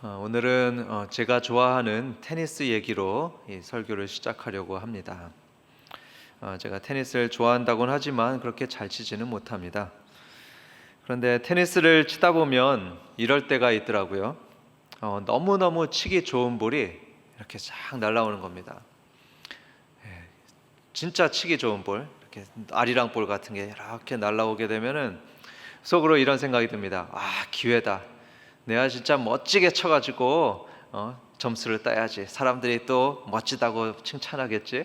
오늘은 제가 좋아하는 테니스 얘기로 이 설교를 시작하려고 합니다. 제가 테니스를 좋아한다고는 하지만 그렇게 잘 치지는 못합니다. 그런데 테니스를 치다 보면 이럴 때가 있더라고요. 너무너무 치기 좋은 볼이 이렇게 쫙 날아오는 겁니다. 진짜 치기 좋은 볼, 이렇게 아리랑 볼 같은 게 이렇게 날아오게 되면은 속으로 이런 생각이 듭니다. 기회다. 내가 진짜 멋지게 쳐가지고 점수를 따야지. 사람들이 또 멋지다고 칭찬하겠지.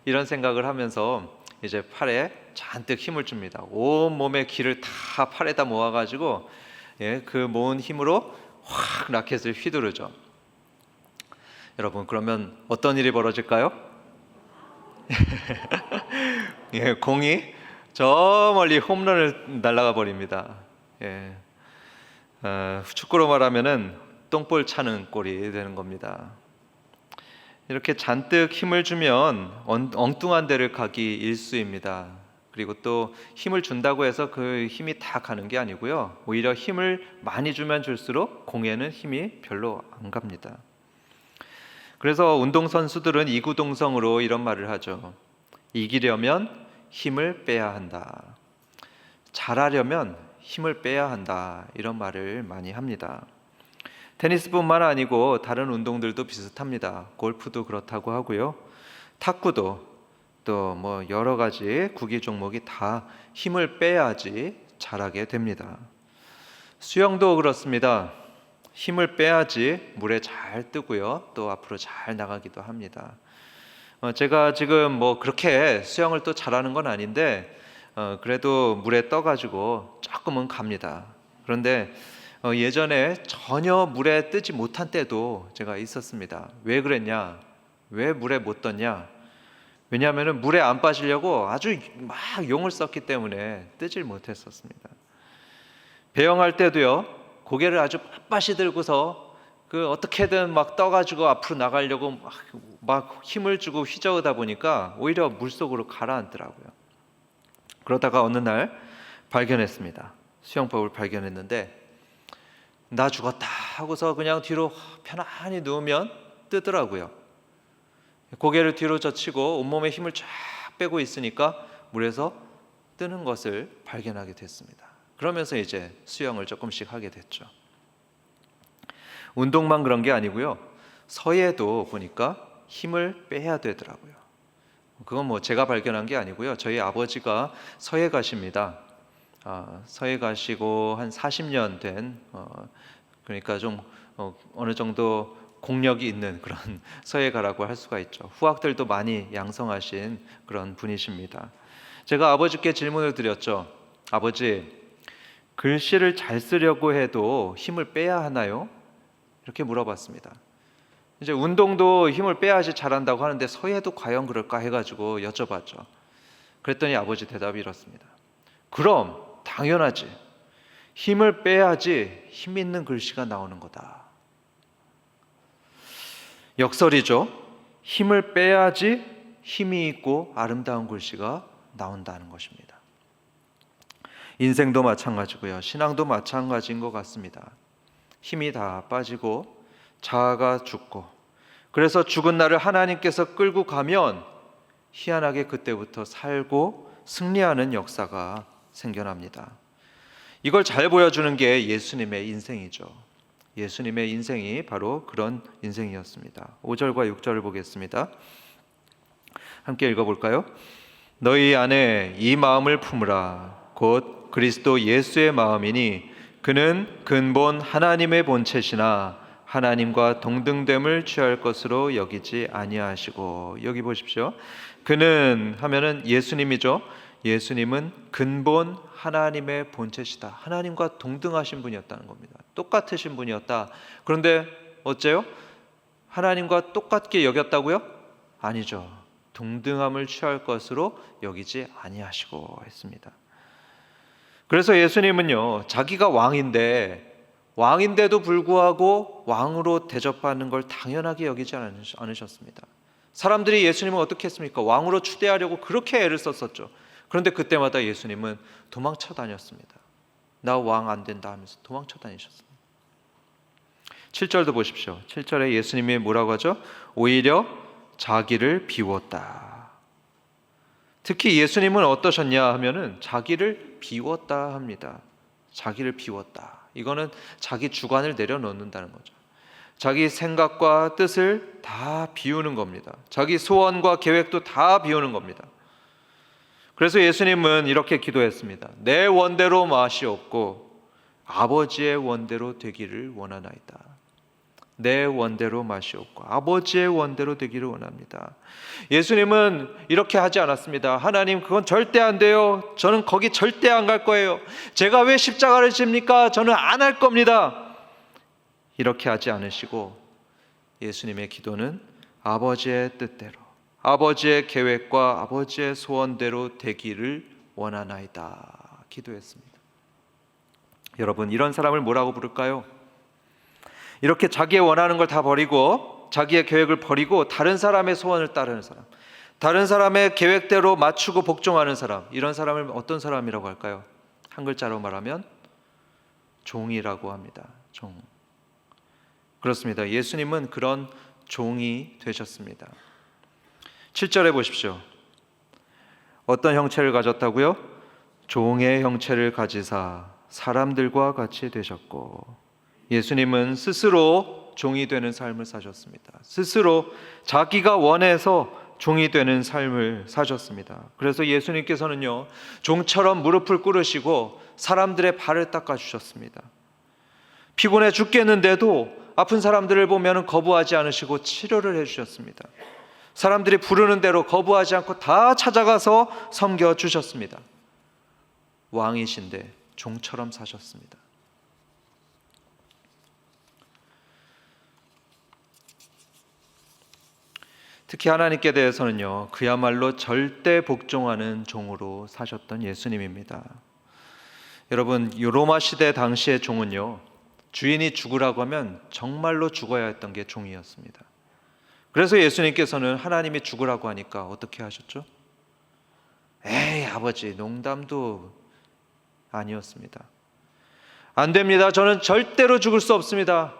이런 생각을 하면서 이제 팔에 잔뜩 힘을 줍니다. 온 몸의 기를 다 팔에다 모아가지고 그 모은 힘으로 확 라켓을 휘두르죠. 여러분, 그러면 어떤 일이 벌어질까요? 공이 저 멀리 홈런을 날아가 버립니다. 축구로 말하면은 똥볼 차는 꼴이 되는 겁니다. 이렇게 잔뜩 힘을 주면 엉뚱한 데를 가기 일쑤입니다. 그리고 또 힘을 준다고 해서 그 힘이 다 가는 게 아니고요. 오히려 힘을 많이 주면 줄수록 공에는 힘이 별로 안 갑니다. 그래서 운동선수들은 이구동성으로 이런 말을 하죠. 이기려면 힘을 빼야 한다. 잘하려면 힘을 빼야 한다. 이런 말을 많이 합니다. 테니스뿐만 아니고 다른 운동들도 비슷합니다. 골프도 그렇다고 하고요. 탁구도 또 뭐 여러 가지 구기 종목이 다 힘을 빼야지 잘하게 됩니다. 수영도 그렇습니다. 힘을 빼야지 물에 잘 뜨고요. 또 앞으로 잘 나가기도 합니다. 제가 지금 뭐 그렇게 수영을 또 잘하는 건 아닌데 그래도 물에 떠가지고 조금은 갑니다. 그런데 예전에 전혀 물에 뜨지 못한 때도 제가 있었습니다. 왜 그랬냐? 왜 물에 못 떴냐? 왜냐하면 물에 안 빠지려고 아주 막 용을 썼기 때문에 뜨질 못했었습니다. 배영할 때도요, 고개를 아주 빳빳이 들고서 어떻게든 막 떠가지고 앞으로 나가려고 막 힘을 주고 휘저으다 보니까 오히려 물속으로 가라앉더라고요. 그러다가 어느 날 발견했습니다. 수영법을 발견했는데 나 죽었다 하고서 그냥 뒤로 편안히 누우면 뜨더라고요. 고개를 뒤로 젖히고 온몸에 힘을 쫙 빼고 있으니까 물에서 뜨는 것을 발견하게 됐습니다. 그러면서 이제 수영을 조금씩 하게 됐죠. 운동만 그런 게 아니고요. 서예도 보니까 힘을 빼야 되더라고요. 그건 뭐 제가 발견한 게 아니고요. 저희 아버지가 서예 가십니다. 서예 가시고 한 40년 된 그러니까 좀 어느 정도 공력이 있는 그런 서예가라고 할 수가 있죠. 후학들도 많이 양성하신 그런 분이십니다. 제가 아버지께 질문을 드렸죠. 아버지, 글씨를 잘 쓰려고 해도 힘을 빼야 하나요? 이렇게 물어봤습니다. 이제 운동도 힘을 빼야지 잘한다고 하는데 서예도 과연 그럴까 해가지고 여쭤봤죠. 그랬더니 아버지 대답이 이렇습니다. 그럼 당연하지. 힘을 빼야지 힘 있는 글씨가 나오는 거다. 역설이죠. 힘을 빼야지 힘이 있고 아름다운 글씨가 나온다는 것입니다. 인생도 마찬가지고요. 신앙도 마찬가지인 것 같습니다. 힘이 다 빠지고 자아가 죽고, 그래서 죽은 나를 하나님께서 끌고 가면 희한하게 그때부터 살고 승리하는 역사가 생겨납니다. 이걸 잘 보여주는 게 예수님의 인생이죠. 예수님의 인생이 바로 그런 인생이었습니다. 5절과 6절을 보겠습니다. 함께 읽어볼까요? 너희 안에 이 마음을 품으라. 곧 그리스도 예수의 마음이니 그는 근본 하나님의 본체시나 하나님과 동등됨을 취할 것으로 여기지 아니하시고. 여기 보십시오. 그는 하면은 예수님이죠. 예수님은 근본 하나님의 본체시다. 하나님과 동등하신 분이었다는 겁니다. 똑같으신 분이었다. 그런데 어째요? 하나님과 똑같게 여겼다고요? 아니죠. 동등함을 취할 것으로 여기지 아니하시고 했습니다. 그래서 예수님은요, 자기가 왕인데도 불구하고 왕으로 대접받는 걸 당연하게 여기지 않으셨습니다. 사람들이 예수님을 어떻게 했습니까? 왕으로 추대하려고 그렇게 애를 썼었죠. 그런데 그때마다 예수님은 도망쳐 다녔습니다. 나 왕 안 된다 하면서 도망쳐 다니셨습니다. 7절도 보십시오. 7절에 예수님이 뭐라고 하죠? 오히려 자기를 비웠다. 특히 예수님은 어떠셨냐 하면은 자기를 비웠다 합니다. 자기를 비웠다. 이거는 자기 주관을 내려놓는다는 거죠. 자기 생각과 뜻을 다 비우는 겁니다. 자기 소원과 계획도 다 비우는 겁니다. 그래서 예수님은 이렇게 기도했습니다. 내 원대로 마시옵고 아버지의 원대로 되기를 원하나이다. 내 원대로 마시옵고 아버지의 원대로 되기를 원합니다. 예수님은 이렇게 하지 않았습니다. 하나님, 그건 절대 안 돼요. 저는 거기 절대 안 갈 거예요. 제가 왜 십자가를 집니까? 저는 안 할 겁니다. 이렇게 하지 않으시고 예수님의 기도는 아버지의 뜻대로, 아버지의 계획과 아버지의 소원대로 되기를 원하나이다 기도했습니다. 여러분, 이런 사람을 뭐라고 부를까요? 이렇게 자기의 원하는 걸 다 버리고 자기의 계획을 버리고 다른 사람의 소원을 따르는 사람, 다른 사람의 계획대로 맞추고 복종하는 사람, 이런 사람을 어떤 사람이라고 할까요? 한 글자로 말하면 종이라고 합니다. 종. 그렇습니다. 예수님은 그런 종이 되셨습니다. 7절에 보십시오. 어떤 형체를 가졌다고요? 종의 형체를 가지사 사람들과 같이 되셨고, 예수님은 스스로 종이 되는 삶을 사셨습니다. 스스로 자기가 원해서 종이 되는 삶을 사셨습니다. 그래서 예수님께서는요, 종처럼 무릎을 꿇으시고 사람들의 발을 닦아주셨습니다. 피곤해 죽겠는데도 아픈 사람들을 보면 거부하지 않으시고 치료를 해주셨습니다. 사람들이 부르는 대로 거부하지 않고 다 찾아가서 섬겨주셨습니다. 왕이신데 종처럼 사셨습니다. 특히 하나님께 대해서는요, 그야말로 절대 복종하는 종으로 사셨던 예수님입니다. 여러분, 로마 시대 당시의 종은요, 주인이 죽으라고 하면 정말로 죽어야 했던 게 종이었습니다. 그래서 예수님께서는 하나님이 죽으라고 하니까 어떻게 하셨죠? 에이, 아버지, 농담도 아니었습니다. 안 됩니다. 저는 절대로 죽을 수 없습니다.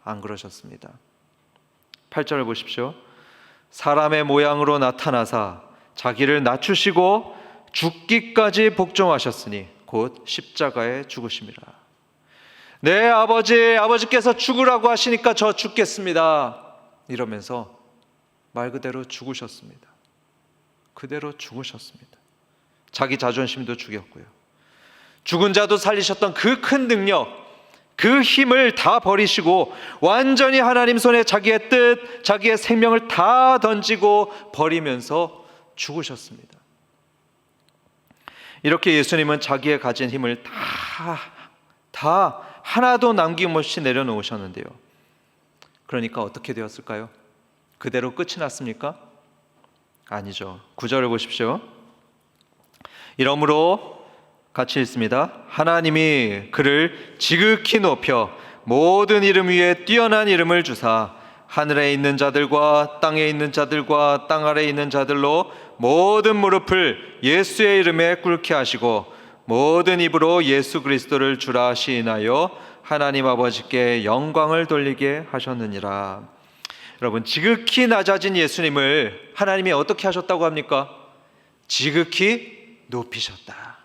안 그러셨습니다. 8절을 보십시오. 사람의 모양으로 나타나사 자기를 낮추시고 죽기까지 복종하셨으니 곧 십자가에 죽으심이라. 네, 아버지께서 죽으라고 하시니까 저 죽겠습니다. 이러면서 말 그대로 죽으셨습니다. 그대로 죽으셨습니다. 자기 자존심도 죽였고요. 죽은 자도 살리셨던 그 큰 능력, 그 힘을 다 버리시고 완전히 하나님 손에 자기의 뜻, 자기의 생명을 다 던지고 버리면서 죽으셨습니다. 이렇게 예수님은 자기의 가진 힘을 다 하나도 남김없이 내려놓으셨는데요. 그러니까 어떻게 되었을까요? 그대로 끝이 났습니까? 아니죠. 9절을 보십시오. 이러므로 같이 읽습니다. 하나님이 그를 지극히 높여 모든 이름 위에 뛰어난 이름을 주사 하늘에 있는 자들과 땅에 있는 자들과 땅 아래에 있는 자들로 모든 무릎을 예수의 이름에 꿇게 하시고 모든 입으로 예수 그리스도를 주라 시인하여 하나님 아버지께 영광을 돌리게 하셨느니라. 여러분, 지극히 낮아진 예수님을 하나님이 어떻게 하셨다고 합니까? 지극히 높이셨다.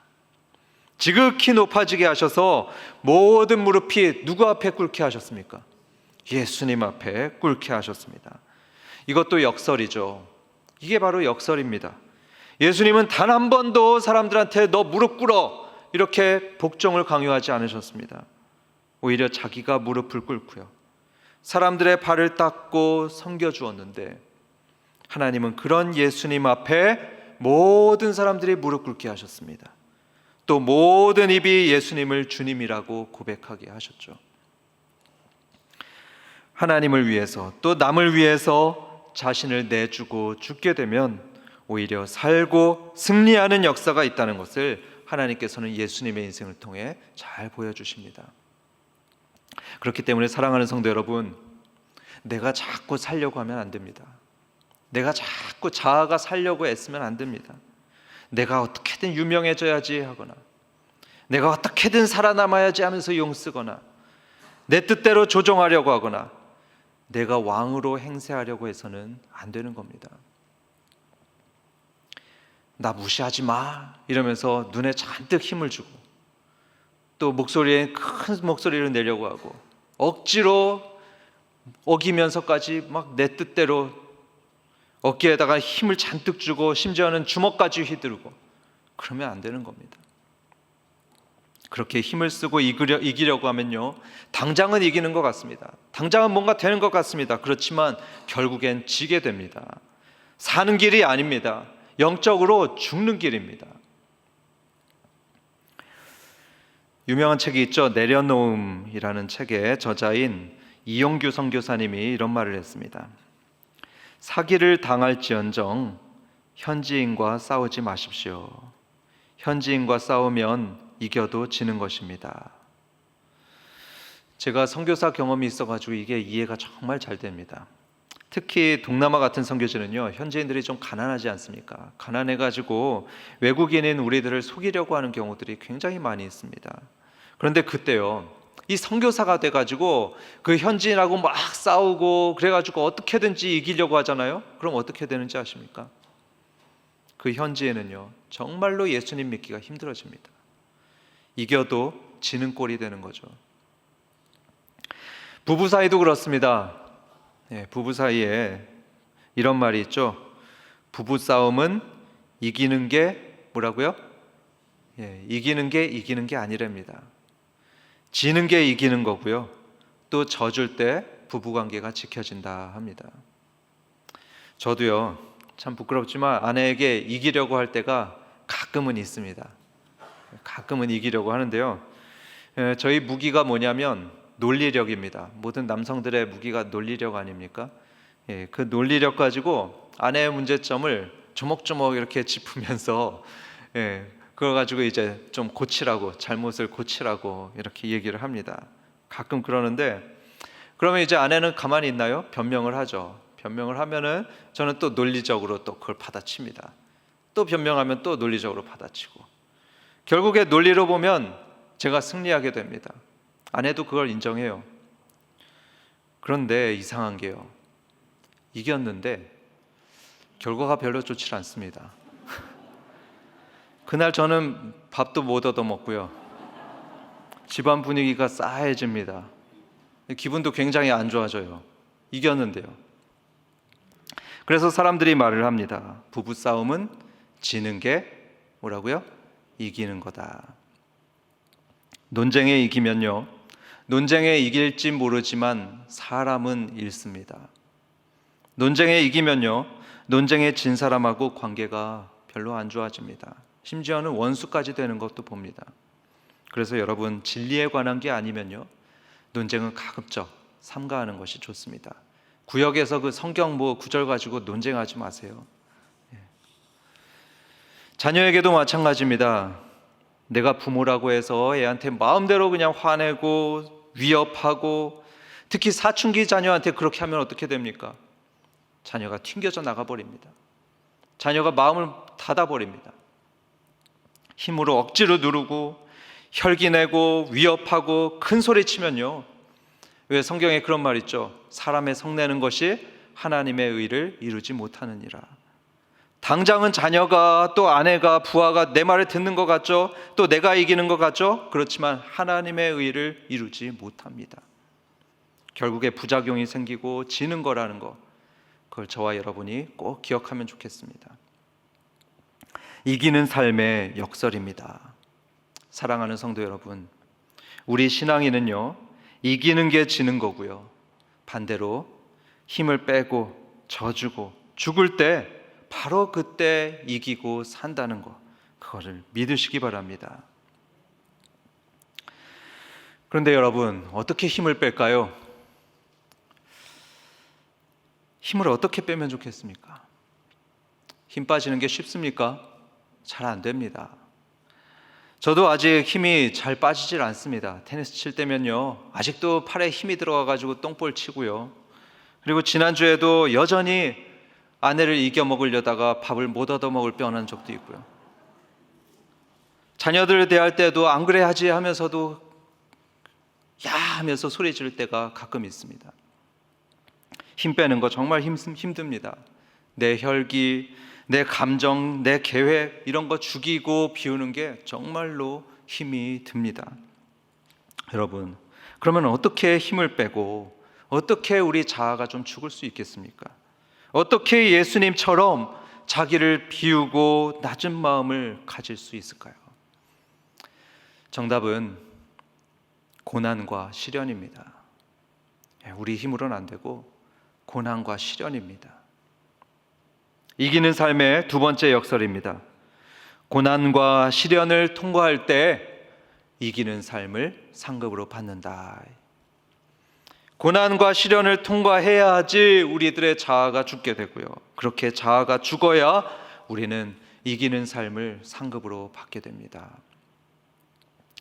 지극히 높아지게 하셔서 모든 무릎이 누구 앞에 꿇게 하셨습니까? 예수님 앞에 꿇게 하셨습니다. 이것도 역설이죠. 이게 바로 역설입니다. 예수님은 단 한 번도 사람들한테 너 무릎 꿇어 이렇게 복종을 강요하지 않으셨습니다. 오히려 자기가 무릎을 꿇고요, 사람들의 발을 닦고 섬겨주었는데, 하나님은 그런 예수님 앞에 모든 사람들이 무릎 꿇게 하셨습니다. 또 모든 입이 예수님을 주님이라고 고백하게 하셨죠. 하나님을 위해서 또 남을 위해서 자신을 내주고 죽게 되면 오히려 살고 승리하는 역사가 있다는 것을 하나님께서는 예수님의 인생을 통해 잘 보여주십니다. 그렇기 때문에 사랑하는 성도 여러분, 내가 자꾸 살려고 하면 안 됩니다. 내가 자꾸 자아가 살려고 애쓰면 안 됩니다. 내가 어떻게든 유명해져야지 하거나 내가 어떻게든 살아남아야지 하면서 용쓰거나 내 뜻대로 조종하려고 하거나 내가 왕으로 행세하려고 해서는 안 되는 겁니다. 나 무시하지 마 이러면서 눈에 잔뜩 힘을 주고 또 목소리에 큰 목소리를 내려고 하고 억지로 어기면서까지 막 내 뜻대로 어깨에다가 힘을 잔뜩 주고 심지어는 주먹까지 휘두르고 그러면 안 되는 겁니다. 그렇게 힘을 쓰고 이기려고 하면요, 당장은 이기는 것 같습니다. 당장은 뭔가 되는 것 같습니다. 그렇지만 결국엔 지게 됩니다. 사는 길이 아닙니다. 영적으로 죽는 길입니다. 유명한 책이 있죠. 내려놓음이라는 책의 저자인 이용규 선교사님이 이런 말을 했습니다. 사기를 당할지언정 현지인과 싸우지 마십시오. 현지인과 싸우면 이겨도 지는 것입니다. 제가 선교사 경험이 있어가지고 이게 이해가 정말 잘 됩니다. 특히 동남아 같은 선교지는요, 현지인들이 좀 가난하지 않습니까? 가난해가지고 외국인인 우리들을 속이려고 하는 경우들이 굉장히 많이 있습니다. 그런데 그때요, 이 선교사가 돼가지고 그 현지인하고 막 싸우고 그래가지고 어떻게든지 이기려고 하잖아요. 그럼 어떻게 되는지 아십니까? 그 현지에는요, 정말로 예수님 믿기가 힘들어집니다. 이겨도 지는 꼴이 되는 거죠. 부부 사이도 그렇습니다. 부부 사이에 이런 말이 있죠. 부부 싸움은 이기는 게 뭐라고요? 이기는 게 아니랍니다. 지는 게 이기는 거고요. 또 져줄 때 부부 관계가 지켜진다 합니다. 저도요, 참 부끄럽지만 아내에게 이기려고 할 때가 가끔은 있습니다. 가끔은 이기려고 하는데요, 저희 무기가 뭐냐면 논리력입니다. 모든 남성들의 무기가 논리력 아닙니까? 그 논리력 가지고 아내의 문제점을 조목조목 이렇게 짚으면서 그걸 가지고 이제 좀 고치라고, 잘못을 고치라고 이렇게 얘기를 합니다. 가끔 그러는데 그러면 이제 아내는 가만히 있나요? 변명을 하죠. 변명을 하면은 저는 또 논리적으로 또 그걸 받아칩니다. 또 변명하면 또 논리적으로 받아치고 결국에 논리로 보면 제가 승리하게 됩니다. 아내도 그걸 인정해요. 그런데 이상한 게요, 이겼는데 결과가 별로 좋지 않습니다. 그날 저는 밥도 못 얻어 먹고요, 집안 분위기가 싸해집니다. 기분도 굉장히 안 좋아져요. 이겼는데요. 그래서 사람들이 말을 합니다. 부부싸움은 지는 게 뭐라고요? 이기는 거다. 논쟁에 이기면요, 논쟁에 이길지 모르지만 사람은 잃습니다. 논쟁에 이기면요, 논쟁에 진 사람하고 관계가 별로 안 좋아집니다. 심지어는 원수까지 되는 것도 봅니다. 그래서 여러분, 진리에 관한 게 아니면요, 논쟁은 가급적 삼가하는 것이 좋습니다. 구역에서 그 성경 구절 가지고 논쟁하지 마세요. 자녀에게도 마찬가지입니다. 내가 부모라고 해서 애한테 마음대로 그냥 화내고 위협하고, 특히 사춘기 자녀한테 그렇게 하면 어떻게 됩니까? 자녀가 튕겨져 나가버립니다. 자녀가 마음을 닫아버립니다. 힘으로 억지로 누르고 혈기내고 위협하고 큰 소리 치면요, 왜 성경에 그런 말 있죠? 사람의 성내는 것이 하나님의 의를 이루지 못하느니라. 당장은 자녀가 또 아내가 부하가 내 말을 듣는 것 같죠? 또 내가 이기는 것 같죠? 그렇지만 하나님의 의를 이루지 못합니다. 결국에 부작용이 생기고 지는 거라는 거, 그걸 저와 여러분이 꼭 기억하면 좋겠습니다. 이기는 삶의 역설입니다. 사랑하는 성도 여러분, 우리 신앙인은요, 이기는 게 지는 거고요, 반대로 힘을 빼고 져주고 죽을 때 바로 그때 이기고 산다는 거, 그거를 믿으시기 바랍니다. 그런데 여러분, 어떻게 힘을 뺄까요? 힘을 어떻게 빼면 좋겠습니까? 힘 빠지는 게 쉽습니까? 잘 안 됩니다. 저도 아직 힘이 잘 빠지질 않습니다. 테니스 칠 때면요, 아직도 팔에 힘이 들어가가지고 똥볼 치고요, 그리고 지난주에도 여전히 아내를 이겨먹으려다가 밥을 못 얻어먹을 뻔한 적도 있고요, 자녀들을 대할 때도 안 그래야지 하면서도 야 하면서 소리 지를 때가 가끔 있습니다. 힘 빼는 거 정말 힘듭니다. 내 혈기, 내 감정, 내 계획 이런 거 죽이고 비우는 게 정말로 힘이 듭니다. 여러분, 그러면 어떻게 힘을 빼고 어떻게 우리 자아가 좀 죽을 수 있겠습니까? 어떻게 예수님처럼 자기를 비우고 낮은 마음을 가질 수 있을까요? 정답은 고난과 시련입니다. 우리 힘으로는 안 되고 고난과 시련입니다. 이기는 삶의 두 번째 역설입니다. 고난과 시련을 통과할 때 이기는 삶을 상급으로 받는다. 고난과 시련을 통과해야지 우리들의 자아가 죽게 되고요. 그렇게 자아가 죽어야 우리는 이기는 삶을 상급으로 받게 됩니다.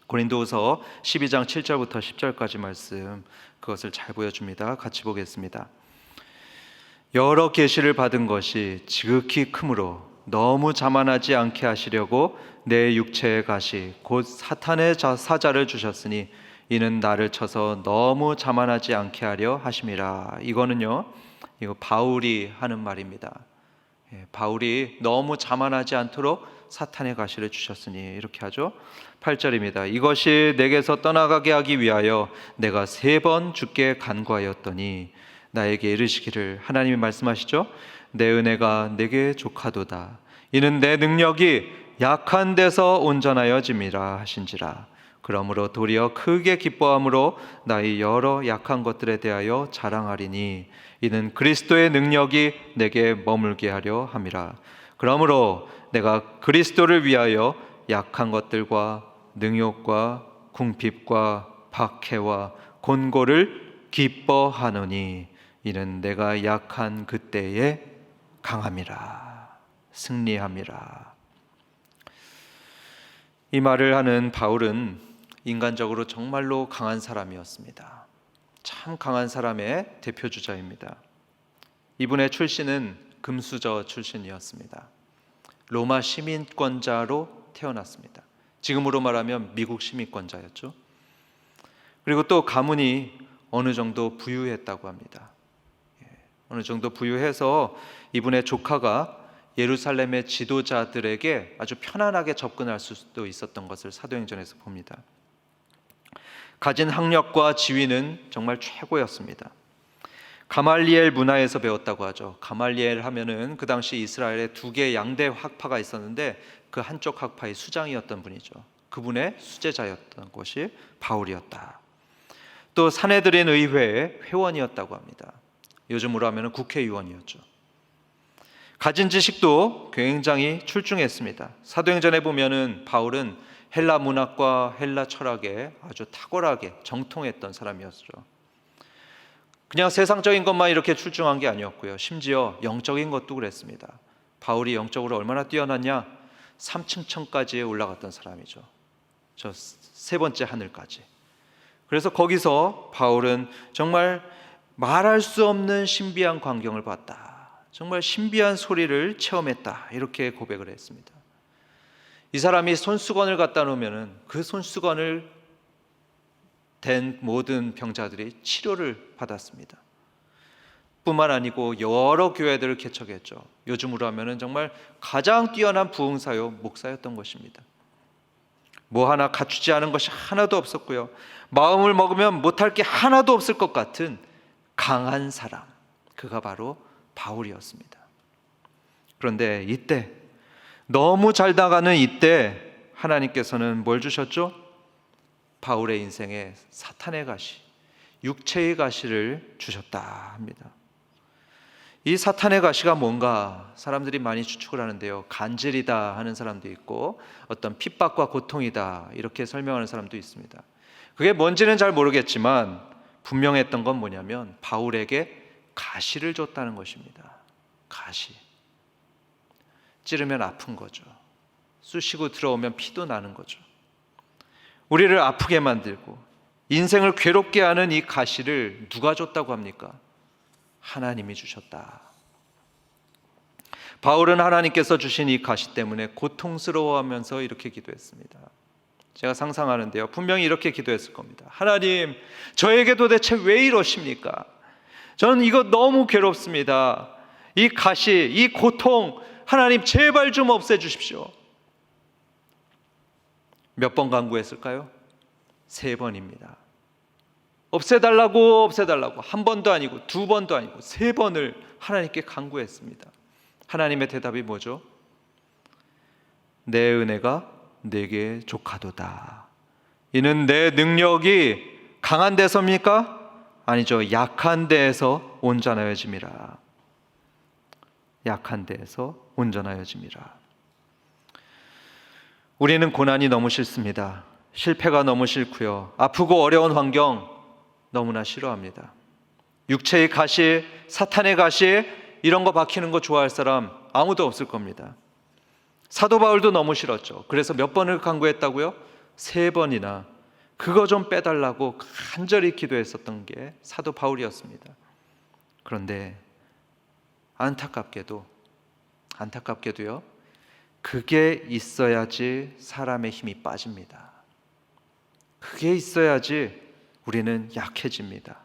고린도후서 12장 7절부터 10절까지 말씀, 그것을 잘 보여줍니다. 같이 보겠습니다. 여러 계시를 받은 것이 지극히 크므로 너무 자만하지 않게 하시려고 내 육체의 가시 곧 사탄의 사자를 주셨으니 이는 나를 쳐서 너무 자만하지 않게 하려 하심이라. 이거 바울이 하는 말입니다. 바울이 너무 자만하지 않도록 사탄의 가시를 주셨으니 이렇게 하죠. 8절입니다. 이것이 내게서 떠나가게 하기 위하여 내가 3번 주께 간구하였더니 나에게 이르시기를, 하나님이 말씀하시죠. 내 은혜가 내게 족하도다. 이는 내 능력이 약한 데서 온전하여짐이라 하신지라. 그러므로 도리어 크게 기뻐함으로 나의 여러 약한 것들에 대하여 자랑하리니 이는 그리스도의 능력이 내게 머물게 하려 함이라. 그러므로 내가 그리스도를 위하여 약한 것들과 능욕과 궁핍과 박해와 곤고를 기뻐하노니 이는 내가 약한 그때에 강함이라, 승리함이라. 이 말을 하는 바울은 인간적으로 정말로 강한 사람이었습니다. 참 강한 사람의 대표주자입니다. 이분의 출신은 금수저 출신이었습니다. 로마 시민권자로 태어났습니다. 지금으로 말하면 미국 시민권자였죠. 그리고 또 가문이 어느 정도 부유했다고 합니다. 어느 정도 부유해서 이분의 조카가 예루살렘의 지도자들에게 아주 편안하게 접근할 수도 있었던 것을 사도행전에서 봅니다. 가진 학력과 지위는 정말 최고였습니다. 가말리엘 문화에서 배웠다고 하죠. 가말리엘 하면은 그 당시 이스라엘에 2개 양대 학파가 있었는데 그 한쪽 학파의 수장이었던 분이죠. 그분의 수제자였던 것이 바울이었다. 또 사내들인 의회의 회원이었다고 합니다. 요즘으로 하면 국회의원이었죠. 가진 지식도 굉장히 출중했습니다. 사도행전에 보면은 바울은 헬라 문학과 헬라 철학에 아주 탁월하게 정통했던 사람이었죠. 그냥 세상적인 것만 이렇게 출중한 게 아니었고요. 심지어 영적인 것도 그랬습니다. 바울이 영적으로 얼마나 뛰어났냐? 3층 천까지 올라갔던 사람이죠. 저 3번째 하늘까지. 그래서 거기서 바울은 정말 말할 수 없는 신비한 광경을 봤다. 정말 신비한 소리를 체험했다. 이렇게 고백을 했습니다. 이 사람이 손수건을 갖다 놓으면 그 손수건을 댄 모든 병자들이 치료를 받았습니다. 뿐만 아니고 여러 교회들을 개척했죠. 요즘으로 하면 정말 가장 뛰어난 부흥사요 목사였던 것입니다. 뭐 하나 갖추지 않은 것이 하나도 없었고요. 마음을 먹으면 못할 게 하나도 없을 것 같은 강한 사람, 그가 바로 바울이었습니다. 그런데 이때, 너무 잘 나가는 이때 하나님께서는 뭘 주셨죠? 바울의 인생에 사탄의 가시, 육체의 가시를 주셨다 합니다. 이 사탄의 가시가 뭔가 사람들이 많이 추측을 하는데요. 간질이다 하는 사람도 있고 어떤 핍박과 고통이다 이렇게 설명하는 사람도 있습니다. 그게 뭔지는 잘 모르겠지만 분명했던 건 뭐냐면 바울에게 가시를 줬다는 것입니다. 가시. 찌르면 아픈 거죠. 쑤시고 들어오면 피도 나는 거죠. 우리를 아프게 만들고 인생을 괴롭게 하는 이 가시를 누가 줬다고 합니까? 하나님이 주셨다. 바울은 하나님께서 주신 이 가시 때문에 고통스러워하면서 이렇게 기도했습니다. 제가 상상하는데요, 분명히 이렇게 기도했을 겁니다. 하나님, 저에게 도대체 왜 이러십니까? 저는 이거 너무 괴롭습니다. 이 가시, 이 고통, 하나님 제발 좀 없애주십시오. 몇 번 간구했을까요? 3번입니다. 없애달라고 한 번도 아니고 2번도 아니고 3번을 하나님께 간구했습니다. 하나님의 대답이 뭐죠? 내 은혜가 내게 족하도다. 이는 내 능력이 강한 데서입니까? 아니죠. 약한 데에서 온전하여짐이라. 약한 데에서 온전하여짐이라. 우리는 고난이 너무 싫습니다. 실패가 너무 싫고요. 아프고 어려운 환경 너무나 싫어합니다. 육체의 가시, 사탄의 가시, 이런 거 박히는 거 좋아할 사람 아무도 없을 겁니다. 사도 바울도 너무 싫었죠. 그래서 몇 번을 간구했다고요? 3번이나 그거 좀 빼달라고 간절히 기도했었던 게 사도 바울이었습니다. 그런데 안타깝게도요, 그게 있어야지 사람의 힘이 빠집니다. 그게 있어야지 우리는 약해집니다.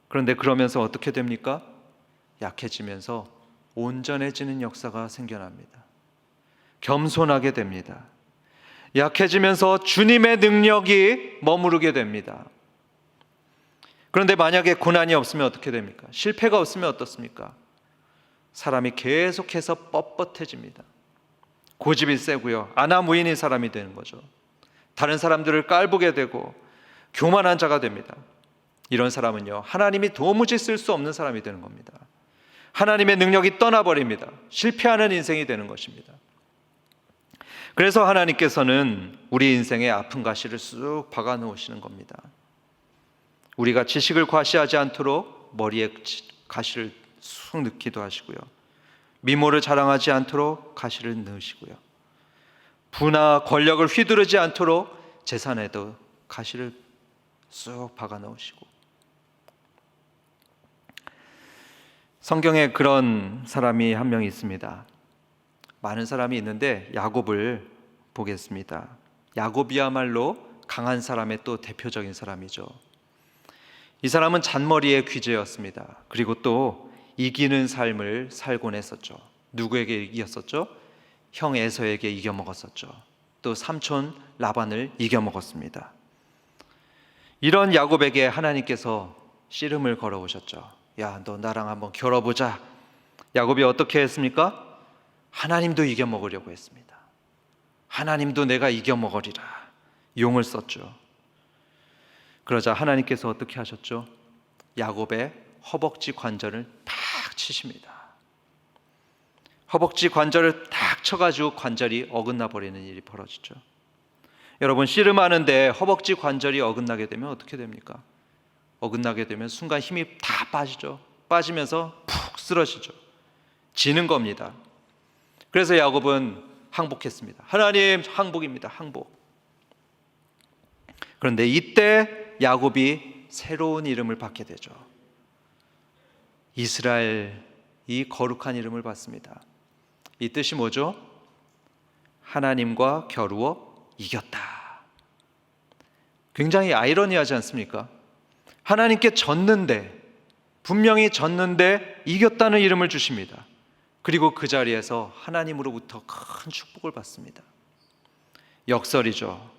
그런데 그러면서 어떻게 됩니까? 약해지면서 온전해지는 역사가 생겨납니다. 겸손하게 됩니다. 약해지면서 주님의 능력이 머무르게 됩니다. 그런데 만약에 고난이 없으면 어떻게 됩니까? 실패가 없으면 어떻습니까? 사람이 계속해서 뻣뻣해집니다. 고집이 세고요, 안하무인인 사람이 되는 거죠. 다른 사람들을 깔보게 되고 교만한 자가 됩니다. 이런 사람은요, 하나님이 도무지 쓸 수 없는 사람이 되는 겁니다. 하나님의 능력이 떠나버립니다. 실패하는 인생이 되는 것입니다. 그래서 하나님께서는 우리 인생에 아픈 가시를 쑥 박아 놓으시는 겁니다. 우리가 지식을 과시하지 않도록 머리에 가시를 쑥 넣기도 하시고요, 미모를 자랑하지 않도록 가시를 넣으시고요, 부나 권력을 휘두르지 않도록 재산에도 가시를 쑥 박아 넣으시고. 성경에 그런 사람이 한 명 있습니다. 많은 사람이 있는데 야곱을 보겠습니다. 야곱이야말로 강한 사람의 또 대표적인 사람이죠. 이 사람은 잔머리의 귀재였습니다. 그리고 또 이기는 삶을 살곤 했었죠. 누구에게 이겼었죠? 형 에서에게 이겨먹었었죠. 또 삼촌 라반을 이겨먹었습니다. 이런 야곱에게 하나님께서 씨름을 걸어오셨죠. 야, 너 나랑 한번 겨뤄보자. 야곱이 어떻게 했습니까? 하나님도 이겨먹으려고 했습니다. 하나님도 내가 이겨먹으리라 용을 썼죠. 그러자 하나님께서 어떻게 하셨죠? 야곱의 허벅지 관절을 탁 치십니다. 허벅지 관절을 탁 쳐가지고 관절이 어긋나 버리는 일이 벌어지죠. 여러분, 씨름하는데 허벅지 관절이 어긋나게 되면 어떻게 됩니까? 어긋나게 되면 순간 힘이 다 빠지죠. 빠지면서 푹 쓰러지죠. 지는 겁니다. 그래서 야곱은 항복했습니다. 하나님, 항복입니다. 항복. 그런데 이때 야곱이 새로운 이름을 받게 되죠. 이스라엘, 이 거룩한 이름을 받습니다. 이 뜻이 뭐죠? 하나님과 겨루어 이겼다. 굉장히 아이러니하지 않습니까? 하나님께 졌는데, 분명히 졌는데 이겼다는 이름을 주십니다. 그리고 그 자리에서 하나님으로부터 큰 축복을 받습니다. 역설이죠.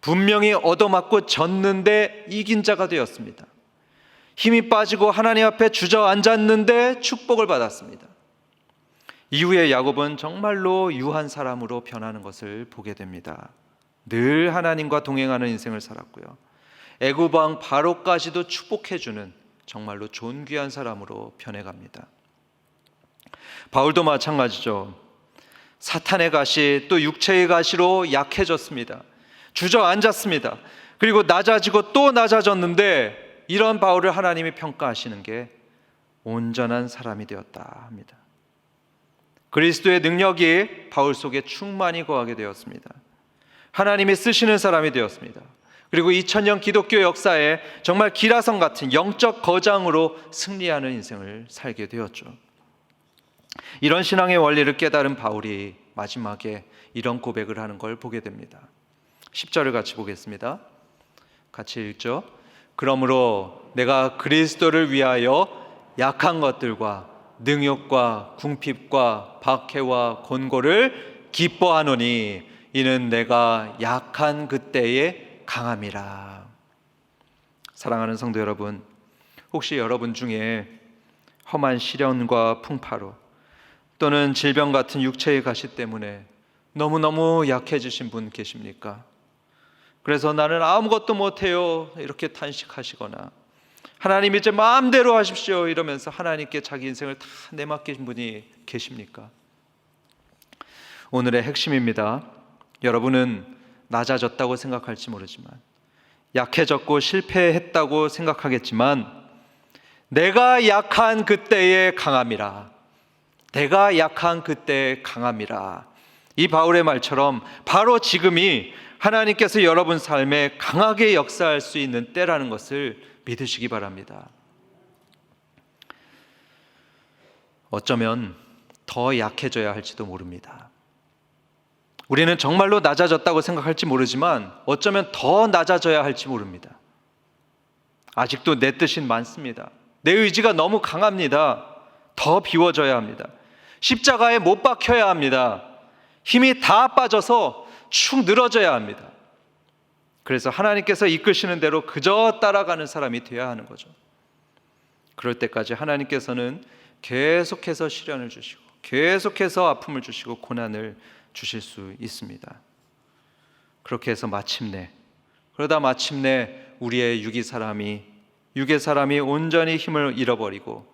분명히 얻어맞고 졌는데 이긴 자가 되었습니다. 힘이 빠지고 하나님 앞에 주저앉았는데 축복을 받았습니다. 이후에 야곱은 정말로 유한 사람으로 변하는 것을 보게 됩니다. 늘 하나님과 동행하는 인생을 살았고요, 애굽 왕 바로까지도 축복해주는 정말로 존귀한 사람으로 변해갑니다. 바울도 마찬가지죠. 사탄의 가시, 또 육체의 가시로 약해졌습니다. 주저앉았습니다. 그리고 낮아지고 또 낮아졌는데, 이런 바울을 하나님이 평가하시는 게 온전한 사람이 되었다 합니다. 그리스도의 능력이 바울 속에 충만히 거하게 되었습니다. 하나님이 쓰시는 사람이 되었습니다. 그리고 2000년 기독교 역사에 정말 기라성 같은 영적 거장으로 승리하는 인생을 살게 되었죠. 이런 신앙의 원리를 깨달은 바울이 마지막에 이런 고백을 하는 걸 보게 됩니다. 10절을 같이 보겠습니다. 같이 읽죠. 그러므로 내가 그리스도를 위하여 약한 것들과 능욕과 궁핍과 박해와 곤고를 기뻐하노니 이는 내가 약한 그때에 강함이라. 사랑하는 성도 여러분, 혹시 여러분 중에 험한 시련과 풍파로 또는 질병 같은 육체의 가시 때문에 너무너무 약해지신 분 계십니까? 그래서 나는 아무것도 못해요 이렇게 탄식하시거나 하나님 이제 마음대로 하십시오 이러면서 하나님께 자기 인생을 다 내맡긴 분이 계십니까? 오늘의 핵심입니다. 여러분은 낮아졌다고 생각할지 모르지만, 약해졌고 실패했다고 생각하겠지만, 내가 약한 그때의 강함이라, 내가 약한 그때의 강함이라, 이 바울의 말처럼 바로 지금이 하나님께서 여러분 삶에 강하게 역사할 수 있는 때라는 것을 믿으시기 바랍니다. 어쩌면 더 약해져야 할지도 모릅니다. 우리는 정말로 낮아졌다고 생각할지 모르지만 어쩌면 더 낮아져야 할지 모릅니다. 아직도 내 뜻은 많습니다. 내 의지가 너무 강합니다. 더 비워져야 합니다. 십자가에 못 박혀야 합니다. 힘이 다 빠져서 축 늘어져야 합니다. 그래서 하나님께서 이끄시는 대로 그저 따라가는 사람이 되어야 하는 거죠. 그럴 때까지 하나님께서는 계속해서 시련을 주시고 계속해서 아픔을 주시고 고난을 주실 수 있습니다. 그렇게 해서 마침내 우리의 육의 사람이 온전히 힘을 잃어버리고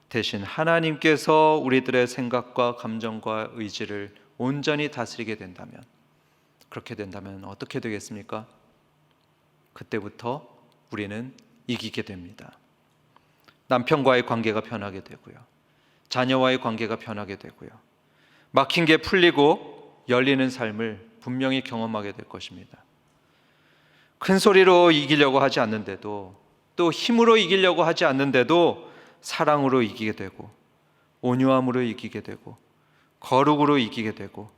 대신 하나님께서 우리들의 생각과 감정과 의지를 온전히 다스리게 된다면, 그렇게 된다면 어떻게 되겠습니까? 그때부터 우리는 이기게 됩니다. 남편과의 관계가 변하게 되고요, 자녀와의 관계가 변하게 되고요, 막힌 게 풀리고 열리는 삶을 분명히 경험하게 될 것입니다. 큰 소리로 이기려고 하지 않는데도, 또 힘으로 이기려고 하지 않는데도 사랑으로 이기게 되고, 온유함으로 이기게 되고, 거룩으로 이기게 되고,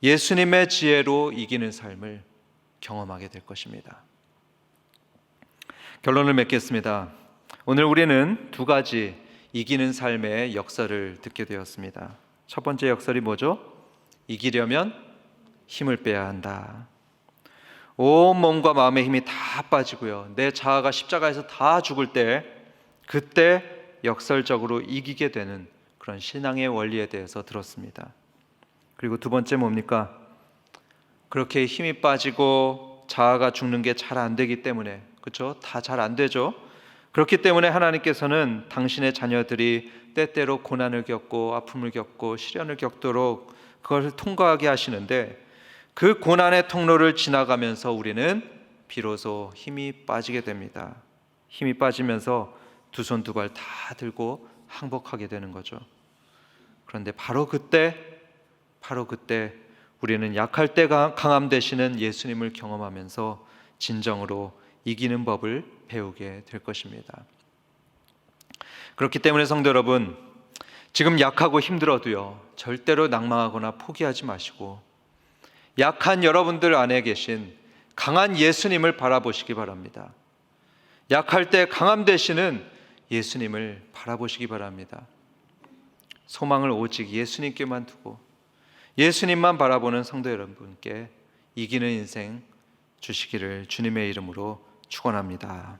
예수님의 지혜로 이기는 삶을 경험하게 될 것입니다. 결론을 맺겠습니다. 오늘 우리는 두 가지 이기는 삶의 역설을 듣게 되었습니다. 첫 번째 역설이 뭐죠? 이기려면 힘을 빼야 한다. 온 몸과 마음의 힘이 다 빠지고요, 내 자아가 십자가에서 다 죽을 때, 그때 역설적으로 이기게 되는 그런 신앙의 원리에 대해서 들었습니다. 그리고 두 번째 뭡니까? 그렇게 힘이 빠지고 자아가 죽는 게 잘 안 되기 때문에, 그렇죠? 다 잘 안 되죠. 그렇기 때문에 하나님께서는 당신의 자녀들이 때때로 고난을 겪고 아픔을 겪고 시련을 겪도록 그것을 통과하게 하시는데, 그 고난의 통로를 지나가면서 우리는 비로소 힘이 빠지게 됩니다. 힘이 빠지면서 두 손 두 발 다 들고 항복하게 되는 거죠. 그런데 바로 그때 우리는 약할 때 강함 되시는 예수님을 경험하면서 진정으로 이기는 법을 배우게 될 것입니다. 그렇기 때문에 성도 여러분, 지금 약하고 힘들어도요, 절대로 낭망하거나 포기하지 마시고 약한 여러분들 안에 계신 강한 예수님을 바라보시기 바랍니다. 약할 때 강함 되시는 예수님을 바라보시기 바랍니다. 소망을 오직 예수님께만 두고 예수님만 바라보는 성도 여러분께 이기는 인생 주시기를 주님의 이름으로 축원합니다.